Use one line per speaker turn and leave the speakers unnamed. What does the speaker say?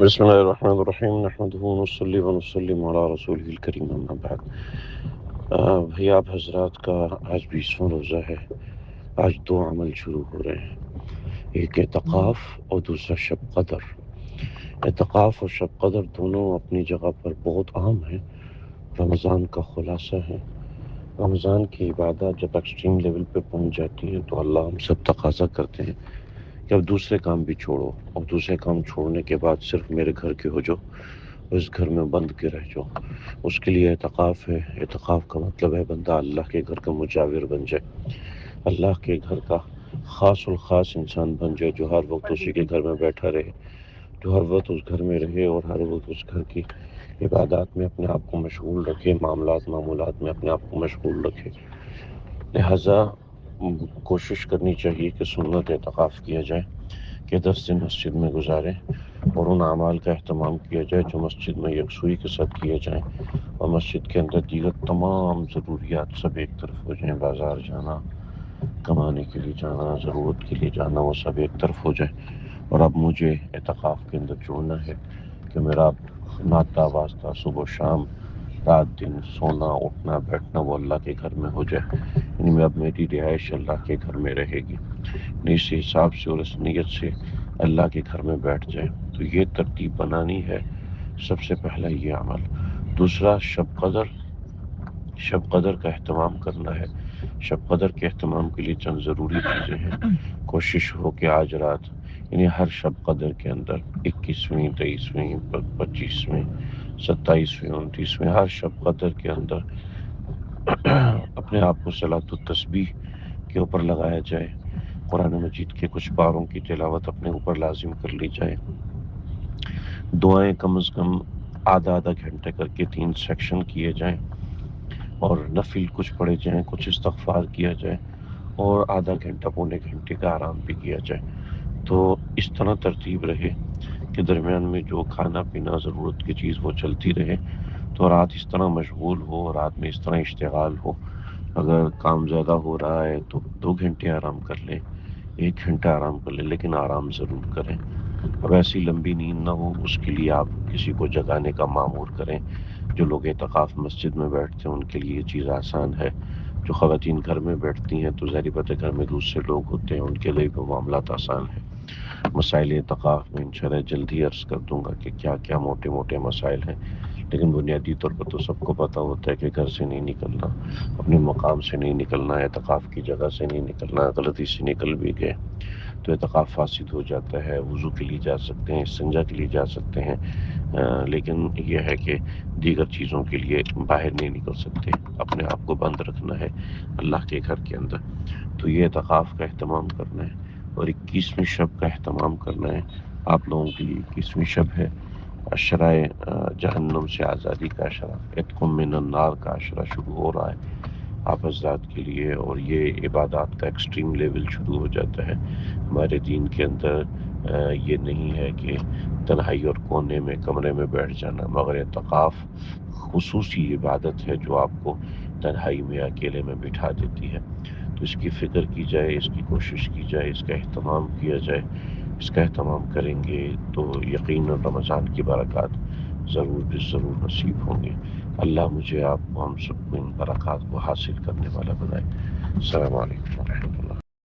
بسم اللہ الرحمن الرحیم نحمده ونصلی ونسلم علی رسولہ الکریم اما بعد۔ بھئی آپ حضرات کا آج 20واں روزہ ہے۔ آج دو عمل شروع ہو رہے ہیں، ایک اعتکاف اور دوسرا شب قدر۔ اعتکاف اور شب قدر دونوں اپنی جگہ پر بہت عام ہیں، رمضان کا خلاصہ ہے۔ رمضان کی عبادات جب ایکسٹریم لیول پہ پہنچ جاتی ہیں تو اللہ ہم سب تقاضا کرتے ہیں کہ اب دوسرے کام بھی چھوڑو، اور دوسرے کام چھوڑنے کے بعد صرف میرے گھر کے ہو جاؤ، اس گھر میں بند کے رہ جاؤ۔ اس کے لیے اعتکاف ہے۔ اعتکاف کا مطلب ہے بندہ اللہ کے گھر کا مجاور بن جائے، اللہ کے گھر کا خاص الخاص انسان بن جائے، جو ہر وقت اسی کے گھر میں بیٹھا رہے، جو ہر وقت اس گھر میں رہے اور ہر وقت اس گھر کی عبادات میں اپنے آپ کو مشغول رکھے، معمولات میں اپنے آپ کو مشغول رکھے۔ لہٰذا کوشش کرنی چاہیے کہ سنت اعتکاف کیا جائے، کہ 10 دن مسجد میں گزاریں اور ان اعمال کا اہتمام کیا جائے جو مسجد میں یکسوئی کے ساتھ کیے جائیں، اور مسجد کے اندر دیگر تمام ضروریات سب ایک طرف ہو جائیں۔ بازار جانا، کمانے کے لیے جانا، ضرورت کے لیے جانا، وہ سب ایک طرف ہو جائے۔ اور اب مجھے اعتکاف کے اندر جڑنا ہے کہ میرا ناطہ واسطہ صبح و شام، رات دن، سونا اٹھنا بیٹھنا وہ اللہ کے گھر میں ہو جائے، یعنی اب میری رہائش اللہ کے گھر میں رہے گی، اس حساب سے اور اس نیت سے اللہ کے گھر میں بیٹھ جائے۔ تو یہ ترتیب بنانی ہے، سب سے پہلا یہ عمل۔ دوسرا شب قدر کا اہتمام کرنا ہے۔ شب قدر کے اہتمام کے لیے چند ضروری چیزیں ہیں۔ کوشش ہو کہ آج رات، یعنی ہر شب قدر کے اندر 21ویں، 23ویں، 25ویں، 27ویں، 29ویں، ہر شب قدر کے اندر اپنے آپ کو صلاۃ التسبیح کے اوپر لگایا جائے، قرآن مجید کے کچھ پاروں کی تلاوت اپنے اوپر لازم کر لی جائے، دعائیں کم از کم آدھا گھنٹے کر کے 3 سیکشن کیے جائیں، اور نفل کچھ پڑھے جائیں، کچھ استغفار کیا جائے، اور آدھا گھنٹہ پونے گھنٹے کا آرام بھی کیا جائے۔ تو اس طرح ترتیب رہے کہ درمیان میں جو کھانا پینا ضرورت کی چیز وہ چلتی رہے، تو رات اس طرح مشغول ہو، رات میں اس طرح اشتغال ہو۔ اگر کام زیادہ ہو رہا ہے تو 2 گھنٹے آرام کر لیں، 1 گھنٹہ آرام کر لیں، لیکن آرام ضرور کریں۔ اب ایسی لمبی نیند نہ ہو، اس کے لیے آپ کسی کو جگانے کا مامور کریں۔ جو لوگ اعتکاف مسجد میں بیٹھتے ہیں ان کے لیے یہ چیز آسان ہے۔ جو خواتین گھر میں بیٹھتی ہیں تو ظاہر بات ہے گھر میں دوسرے لوگ ہوتے ہیں، ان کے لیے بھی معاملات آسان ہے۔ مسائل اعتکاف میں انشاءاللہ جلدی عرض کر دوں گا کہ کیا کیا موٹے مسائل ہیں، لیکن بنیادی طور پر تو سب کو پتہ ہوتا ہے کہ گھر سے نہیں نکلنا، اپنے مقام سے نہیں نکلنا، اعتکاف کی جگہ سے نہیں نکلنا، غلطی سے نکل بھی گئے تو اعتکاف فاسد ہو جاتا ہے۔ وضو کے لیے جا سکتے ہیں، استنجا کے لیے جا سکتے ہیں، لیکن یہ ہے کہ دیگر چیزوں کے لیے باہر نہیں نکل سکتے، اپنے آپ کو بند رکھنا ہے اللہ کے گھر کے اندر۔ تو یہ اعتکاف کا اہتمام کرنا ہے، اور 21ویں شب کا اہتمام کرنا ہے۔ آپ لوگوں کے لیے 21ویں شب ہے، اشرائے جہنم سے آزادی کا اشرا، اتقم من النار کا اشرا شروع ہو رہا ہے آپ حضرات کے لیے، اور یہ عبادات کا ایکسٹریم لیول شروع ہو جاتا ہے۔ ہمارے دین کے اندر یہ نہیں ہے کہ تنہائی اور کونے میں کمرے میں بیٹھ جانا، مگر اعتکاف خصوصی عبادت ہے جو آپ کو تنہائی میں اکیلے میں بٹھا دیتی ہے۔ تو اس کی فکر کی جائے، اس کی کوشش کی جائے، اس کا اہتمام کیا جائے۔ اس کا اہتمام کریں گے تو یقیناً رمضان کی برکات ضرور نصیب ہوں گے۔ اللہ مجھے، آپ کو، ہم سب کو ان برکات کو حاصل کرنے والا بنائے۔ السلام علیکم ورحمۃ اللہ۔